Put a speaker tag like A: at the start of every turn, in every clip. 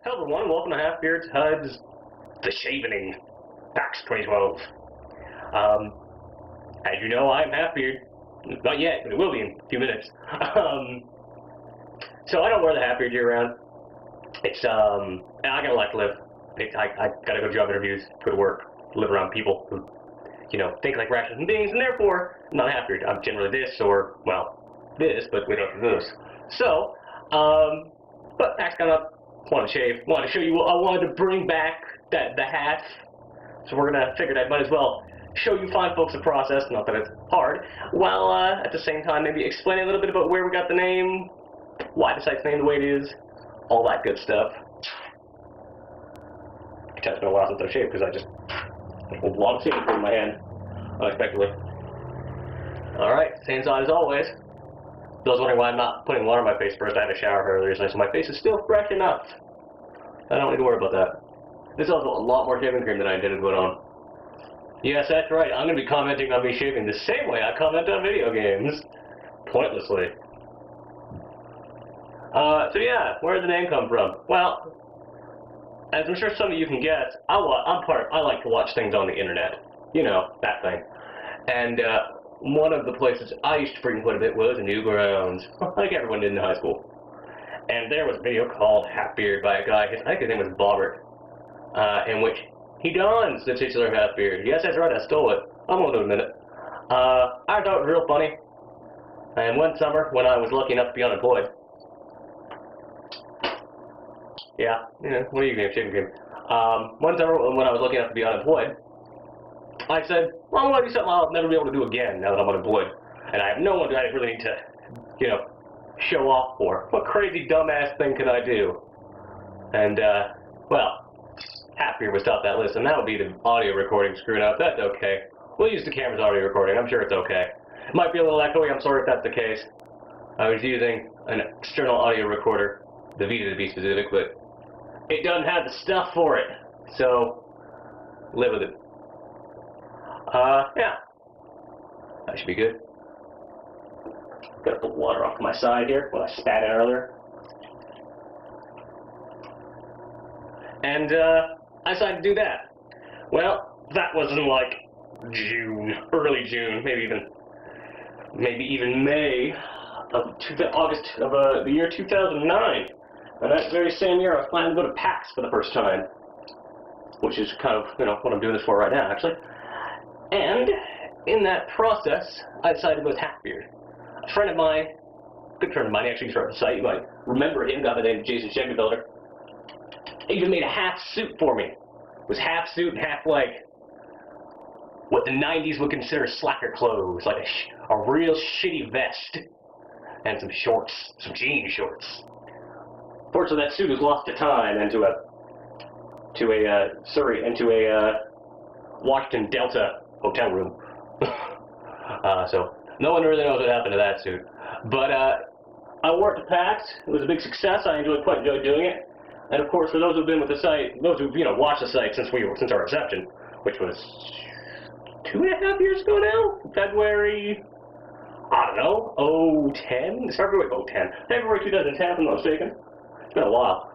A: Hello everyone, welcome to HalfBeard's HUD's The Shavening PAX 2012. As you know, I'm HalfBeard. Not yet, but it will be in a few minutes. So I don't wear the HalfBeard year round. It's, I got a life to live. I gotta go to job interviews, go to work, live around people who, you know, think like rational beings, and therefore, I'm not HalfBeard. I'm generally this, or, well, this, but without the this. So, but PAX got up. Wanted to shave, wanted to show you what I wanted to bring back the hat. So we're gonna figure that might as well show you fine folks the process, not that it's hard, while at the same time maybe explain a little bit about where we got the name, why the site's named the way it is, all that good stuff. I can tell it's been a while since I've shaved because I just have a lot of shaving cream in my hand, unexpectedly. Alright, same side as always. Those wondering why I'm not putting water on my face first, I had a shower earlier today, so my face is still fresh enough. I don't need to worry about that. This is also a lot more shaving cream than I intended to put on. Yes, that's right, I'm going to be commenting on me shaving the same way I comment on video games. Pointlessly. So yeah, where did the name come from? Well, as I'm sure some of you can guess, I like to watch things on the internet. You know, that thing. And, one of the places I used to frequent quite a bit was Newgrounds, like everyone did in high school. And there was a video called HalfBeard by a guy, I think his name was Bobbert, in which he dons the titular HalfBeard. Yes, that's right, I stole it. I'm going to admit it. I thought it was real funny. And one summer, when I was lucky enough to be unemployed, yeah, what are you going to shaving cream? One summer, when I was lucky enough to be unemployed, I said, well, I'm going to do something I'll never be able to do again now that I'm unemployed. And I have no one that I really need to, you know, show off for. What crazy dumbass thing can I do? And, well, HalfBeard was top that list, and that would be the audio recording screwing up. That's okay. We'll use the camera's audio recording. I'm sure it's okay. It might be a little echoey. I'm sorry if that's the case. I was using an external audio recorder, the Vita to be specific, but it doesn't have the stuff for it. So, live with it. Yeah. That should be good. Gotta put water off to my side here, what I spat in earlier. And, I decided to do that. Well, that was in like June, early June, maybe even May of August of the year 2009. And that very same year I was planning to go to PAX for the first time. Which is kind of, what I'm doing this for right now, actually. And in that process, I decided to go with HalfBeard. A friend of mine, good friend of mine, actually started the site. You might remember him, got the name Jason Builder. He even made a half suit for me. It was half suit and half like what the 90s would consider slacker clothes, like a real shitty vest and some shorts, some jean shorts. Fortunately, that suit was lost to time and to a Washington Delta hotel room. So no one really knows what happened to that suit. But I wore it to PAX. It was a big success. I quite enjoyed doing it. And of course, for those who've been with the site, those who've watched the site since our inception, which was 2.5 years ago now, February, I don't know, 2010. It's February 2010, February 2010, if I'm not mistaken. It's been a while.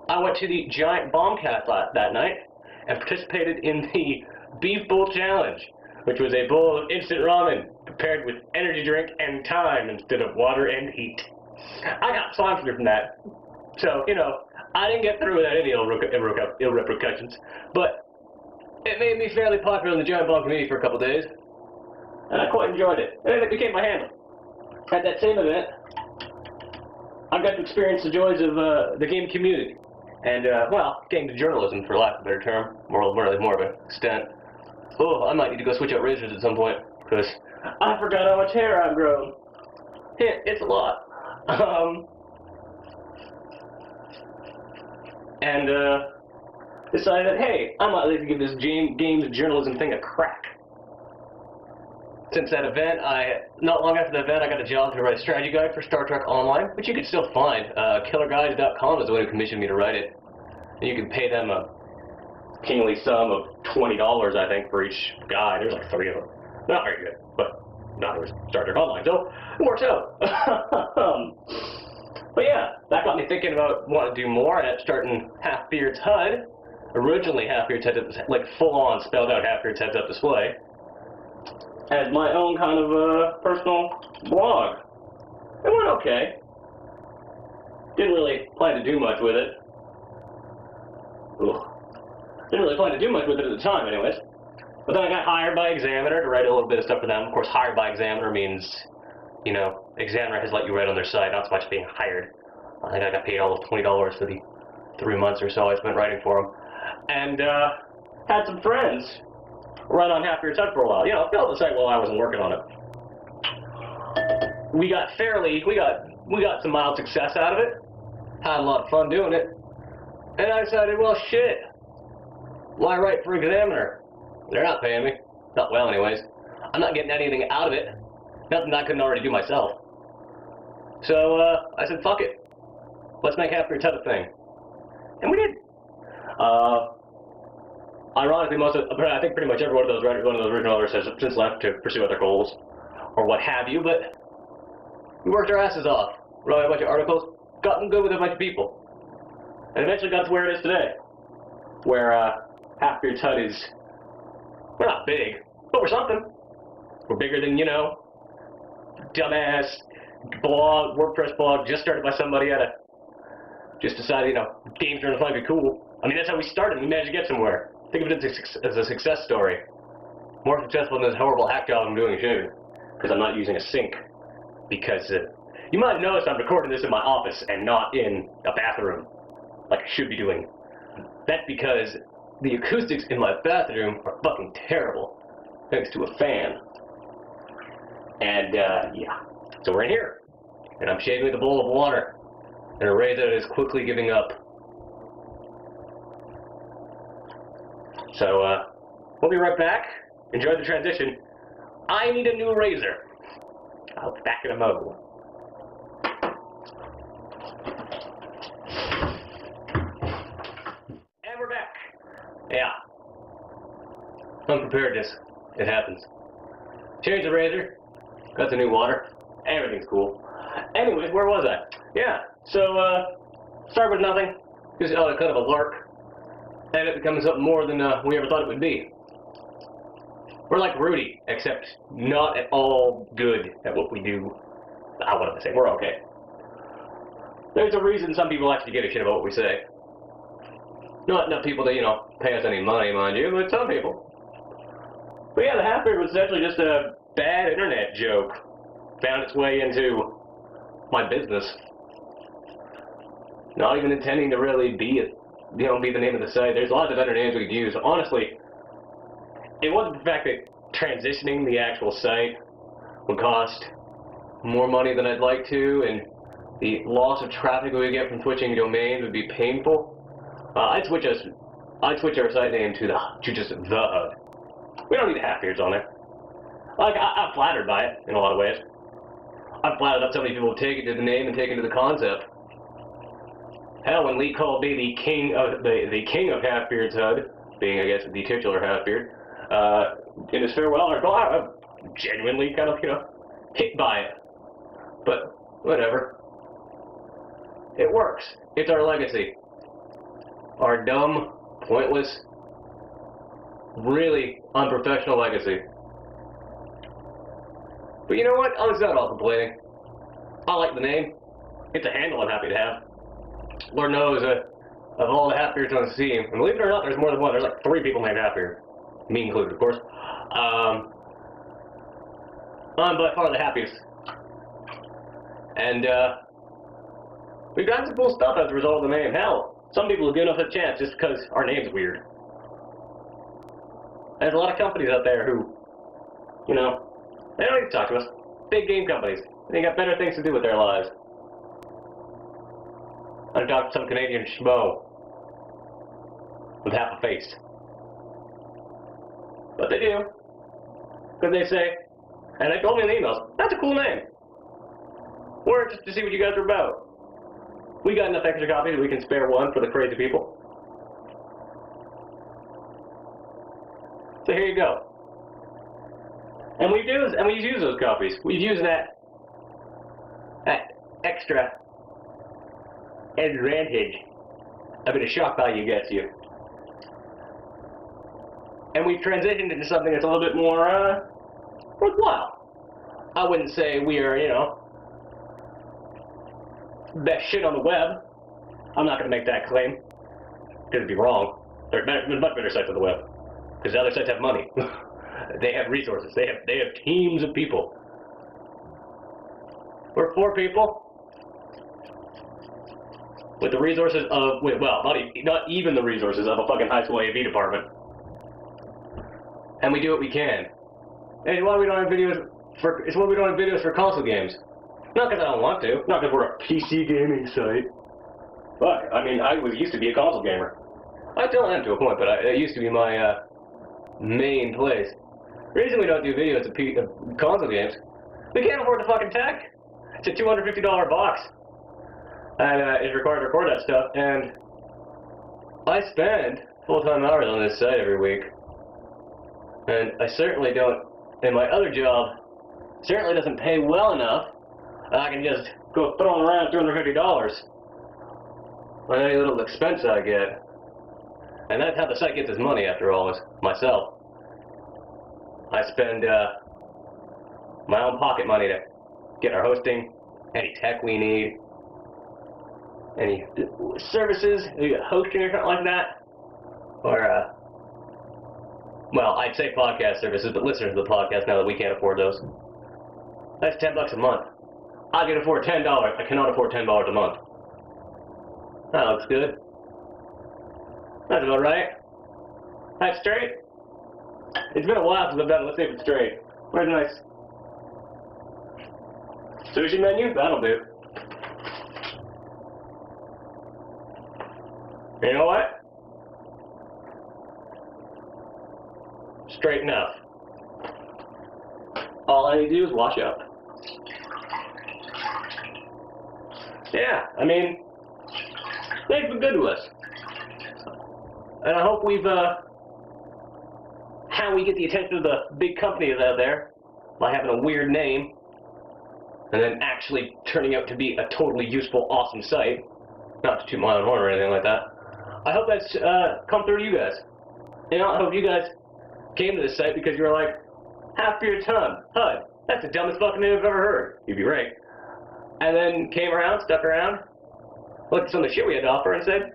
A: I went to the Giant Bombcat that night and participated in the Beef Bowl Challenge, which was a bowl of instant ramen prepared with energy drink and time instead of water and heat. I got sponsored from that, so, I didn't get through without any ill repercussions, but it made me fairly popular in the Giant Bomb community for a couple days, and I quite enjoyed it, and it became my handle. At that same event, I got to experience the joys of the game community. And, well, getting to journalism, for lack of a better term, more of an extent. Oh, I might need to go switch out razors at some point, because I forgot how much hair I've grown. It's a lot. And, decided that, hey, I might like to give this games journalism thing a crack. Since that event, not long after the event, I got a job to write a strategy guide for Star Trek Online, which you can still find. KillerGuides.com is the one who commissioned me to write it. And you can pay them a kingly sum of $20, I think, for each guide. There's like 3 of them. Not very good, but not as Star Trek Online, so it works out. But yeah, that got me thinking about wanting to do more and starting HalfBeard's HUD. Originally, HalfBeard's Head, like full-on spelled out HalfBeard's Heads Up Display, as my own kind of personal blog. It went okay. Didn't really plan to do much with it. Ugh. Didn't really plan to do much with it at the time, anyways. But then I got hired by Examiner to write a little bit of stuff for them. Of course, hired by Examiner means, you know, Examiner has let you write on their site, not so much being hired. I think I got paid all of $20 for the 3 months or so I spent writing for them. And had some friends run on HalfBeard's HUD for a while. You know, built the site while I wasn't working on it. We got some mild success out of it. Had a lot of fun doing it. And I decided, well, shit. Why write for Examiner? They're not paying me. Not well, anyways. I'm not getting anything out of it. Nothing I couldn't already do myself. So, I said, fuck it. Let's make HalfBeard's HUD a thing. And we did. Ironically, I think pretty much every one of those original writers has since left to pursue other goals, or what have you, but we worked our asses off, wrote a bunch of articles, gotten good with a bunch of people, and eventually got to where it is today, where HalfBeard's HUD is, we're not big, but we're something. We're bigger than, you know, dumbass blog, WordPress blog just started by somebody just decided, you know, games are going to be cool. I mean, that's how we started. We managed to get somewhere. Think of it as a success story. More successful than this horrible hack job I'm doing in Shaving. Because I'm not using a sink. Because you might notice I'm recording this in my office and not in a bathroom. Like I should be doing. That's because the acoustics in my bathroom are fucking terrible. Thanks to a fan. And, yeah. So we're in here. And I'm shaving with a bowl of water. And a razor that is quickly giving up. So, we'll be right back. Enjoy the transition. I need a new razor. I'll be back in a mo. And we're back. Yeah. Unpreparedness. It happens. Changed the razor. Got the new water. Everything's cool. Anyways, where was I? Yeah. So, start with nothing. Just kind of a lark. And it becomes something more than we ever thought it would be. We're like Rudy, except not at all good at what we do. What am I saying? We're okay. There's a reason some people actually give a shit about what we say. Not enough people to, you know, pay us any money, mind you, but some people. But yeah, the HalfBeard was essentially just a bad internet joke. Found its way into my business. Not even intending to really be the name of the site. There's lots of other names we could use. Honestly, it wasn't the fact that transitioning the actual site would cost more money than I'd like to, and the loss of traffic we would get from switching domains would be painful. I'd switch our site name to just the HUD. We don't need HalfBeards on there. Like, I'm flattered by it in a lot of ways. I'm flattered that so many people have taken to the name and taken to the concept. Hell, when Lee called me the king of HalfBeard's HUD, being, I guess, the titular HalfBeard, in his farewell article, I'm genuinely kind of, you know, hit by it. But, whatever. It works. It's our legacy. Our dumb, pointless, really unprofessional legacy. But you know what? It's not all complaining. I like the name. It's a handle I'm happy to have. Lord knows of all the HalfBeards on the scene, and believe it or not, there's more than one. There's like 3 people named HalfBeard. Me included, of course. I'm by far the happiest. And, we've gotten some cool stuff as a result of the name. Hell, some people have given us a chance just because our name's weird. There's a lot of companies out there who, you know, they don't need to talk to us. Big game companies. They got better things to do with their lives. I talked to some Canadian schmo with half a face. But they do. Because they say, and they told me in the emails, that's a cool name. We're interested to see what you guys are about. We got enough extra copies that we can spare one for the crazy people. So here you go. And we use those copies. We've used that extra advantage. A bit of shock value gets you. And we've transitioned into something that's a little bit more, worthwhile. I wouldn't say we are, you know, best shit on the web. I'm not going to make that claim. Because it'd be wrong. There's much better sites on the web. Because the other sites have money. They have resources. They have teams of people. We're 4 people with the resources of, well, not even the resources of a fucking high school AV department. And we do what we can. And it's why we don't have videos for console games. Not because I don't want to. Not because we're a PC gaming site. Fuck, I mean, I used to be a console gamer. I still am to a point, but it used to be my main place. The reason we don't do videos of console games, we can't afford the fucking tech. It's a $250 box. And it's required to record that stuff, and I spend full-time hours on this site every week. And I certainly don't, and my other job certainly doesn't pay well enough that I can just go throwing around $250 on any little expense I get. And that's how the site gets its money, after all, is myself. I spend my own pocket money to get our hosting, any tech we need, any services, hosting or something like that, or well, I'd say podcast services, but listeners to the podcast now that we can't afford those. That's $10 a month. I can afford $10. I cannot afford $10 a month. That looks good. That's about right. That's straight. It's been a while since I've done it. Let's see if it's straight. Where's a nice sushi menu? That'll do. You know what? Straight enough. All I need to do is wash up. Yeah, I mean, they've been good to us. And I hope we've, how we get the attention of the big companies out there by having a weird name and then actually turning out to be a totally useful, awesome site. Not to toot my own horn or anything like that. I hope that's come through to you guys. You know, I hope you guys came to this site because you were like, HalfBeard HUD, that's the dumbest fucking name I've ever heard. You'd be right. And then came around, stuck around, looked at some of the shit we had to offer and said,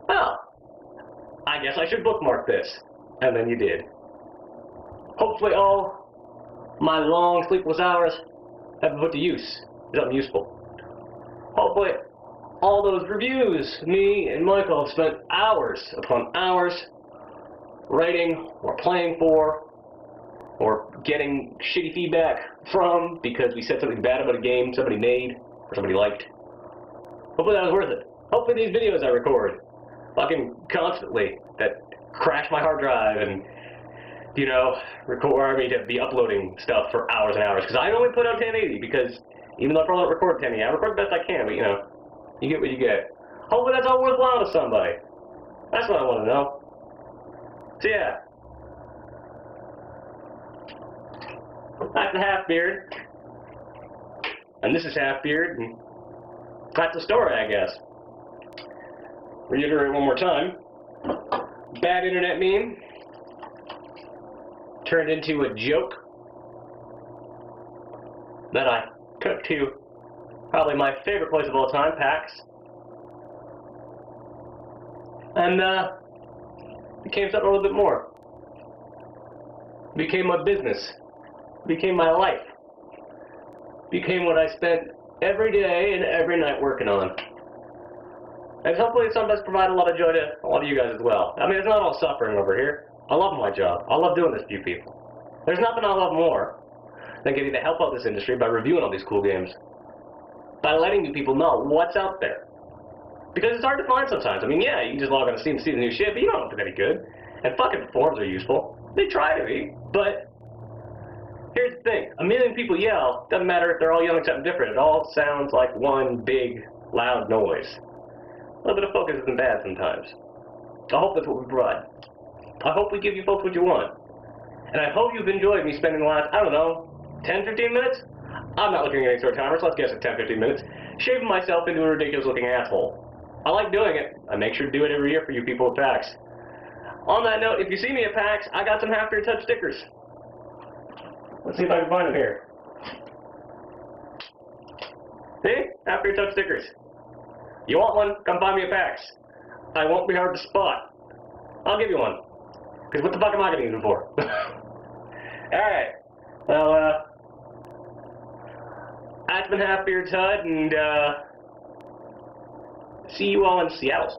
A: well, I guess I should bookmark this. And then you did. Hopefully all my long sleepless hours have been put to use. Something useful. Hopefully all those reviews me and Michael have spent hours upon hours writing or playing for or getting shitty feedback from because we said something bad about a game somebody made or somebody liked. Hopefully that was worth it. Hopefully these videos I record fucking constantly that crash my hard drive and, you know, require me to be uploading stuff for hours and hours. Because I only put out 1080 because even though I probably don't record 1080, I record the best I can, but you know, you get what you get. Hopefully that's all worthwhile to somebody. That's what I want to know. So yeah. That's the HalfBeard. And this is HalfBeard, and that's the story, I guess. Reiterate one more time. Bad internet meme turned into a joke that I took to probably my favorite place of all time, PAX. And became something a little bit more. Became my business. Became my life. Became what I spent every day and every night working on. And hopefully some does provide a lot of joy to a lot of you guys as well. I mean, it's not all suffering over here. I love my job. I love doing this to you people. There's nothing I love more than getting to help out this industry by reviewing all these cool games. By letting you people know what's out there. Because it's hard to find sometimes. I mean, yeah, you can just log on to Steam and see the new shit, but you don't know if it's any good. And fucking forums are useful. They try to be, but here's the thing. A million people yell, doesn't matter if they're all yelling something different. It all sounds like one big, loud noise. A little bit of focus isn't bad sometimes. I hope that's what we provide. I hope we give you folks what you want. And I hope you've enjoyed me spending the last, I don't know, 10, 15 minutes? I'm not looking at any sort of timer, so let's guess at 10, 15 minutes. shaving myself into a ridiculous looking asshole. I like doing it. I make sure to do it every year for you people at PAX. On that note, if you see me at PAX, I got some HalfBeard Touch stickers. Let's see if I can find them here. See? HalfBeard Touch stickers. You want one? Come find me at PAX. I won't be hard to spot. I'll give you one. Because what the fuck am I going to use them for? Alright. Well, that's been HalfBeard's HUD, and see you all in Seattle.